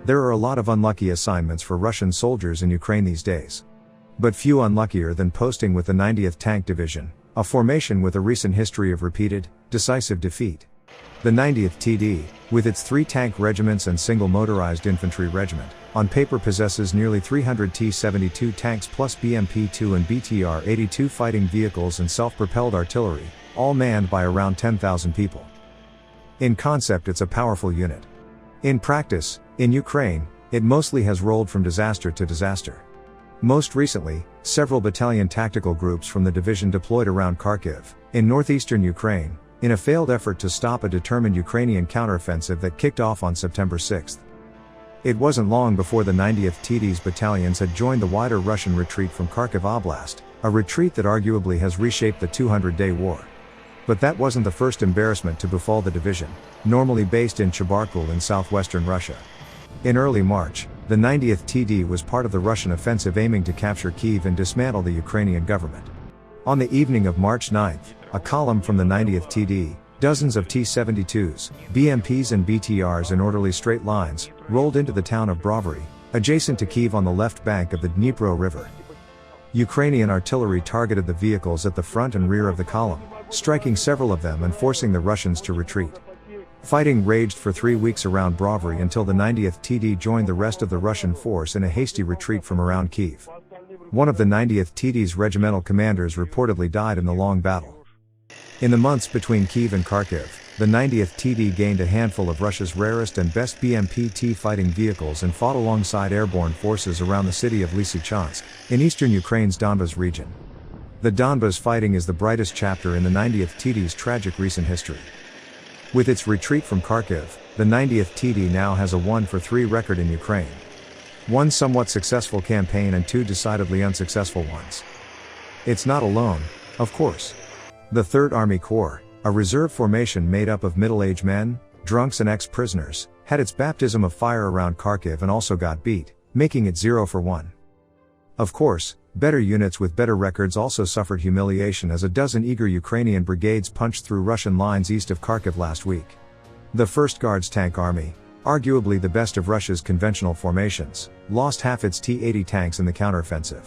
There are a lot of unlucky assignments for Russian soldiers in Ukraine these days. But few unluckier than posting with the 90th Tank Division, a formation with a recent history of repeated, decisive defeat. The 90th TD, with its 3 tank regiments and single motorized infantry regiment, on paper possesses nearly 300 T-72 tanks plus BMP-2 and BTR-82 fighting vehicles and self-propelled artillery, all manned by around 10,000 people. In concept it's a powerful unit. In practice, in Ukraine, it mostly has rolled from disaster to disaster. Most recently, several battalion tactical groups from the division deployed around Kharkiv, in northeastern Ukraine, in a failed effort to stop a determined Ukrainian counteroffensive that kicked off on September 6. It wasn't long before the 90th TD's battalions had joined the wider Russian retreat from Kharkiv Oblast, a retreat that arguably has reshaped the 200-day war. But that wasn't the first embarrassment to befall the division, normally based in Chabarkul in southwestern Russia. In early March, the 90th TD was part of the Russian offensive aiming to capture Kyiv and dismantle the Ukrainian government. On the evening of March 9, a column from the 90th TD, dozens of T-72s, BMPs and BTRs in orderly straight lines, rolled into the town of Brovary, adjacent to Kyiv on the left bank of the Dnipro River. Ukrainian artillery targeted the vehicles at the front and rear of the column, striking several of them and forcing the Russians to retreat. Fighting raged for 3 weeks around Brovary until the 90th TD joined the rest of the Russian force in a hasty retreat from around Kyiv. One of the 90th TD's regimental commanders reportedly died in the long battle. In the months between Kyiv and Kharkiv, the 90th TD gained a handful of Russia's rarest and best BMP-T fighting vehicles and fought alongside airborne forces around the city of Lysychansk, in eastern Ukraine's Donbas region. The Donbas fighting is the brightest chapter in the 90th TD's tragic recent history. With its retreat from Kharkiv, the 90th TD now has a 1-for-3 record in Ukraine. 1 somewhat successful campaign and 2 decidedly unsuccessful ones. It's not alone, of course. The 3rd Army Corps, a reserve formation made up of middle-aged men, drunks and ex-prisoners, had its baptism of fire around Kharkiv and also got beat, making it 0 for 1. Of course, better units with better records also suffered humiliation as a dozen eager Ukrainian brigades punched through Russian lines east of Kharkiv last week. The 1st Guards Tank Army, arguably the best of Russia's conventional formations, lost half its T-80 tanks in the counteroffensive.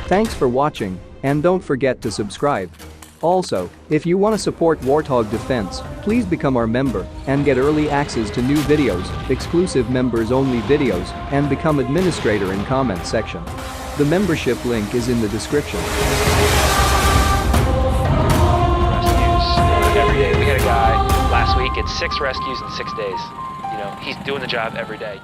Thanks for watching, and don't forget to subscribe. Also, if you want to support Warthog Defense, please become our member and get early access to new videos, exclusive members-only videos, and become administrator in comment section. The membership link is in the description. Rescues every day. We had a guy last week, it's 6 rescues in 6 days. He's doing the job every day.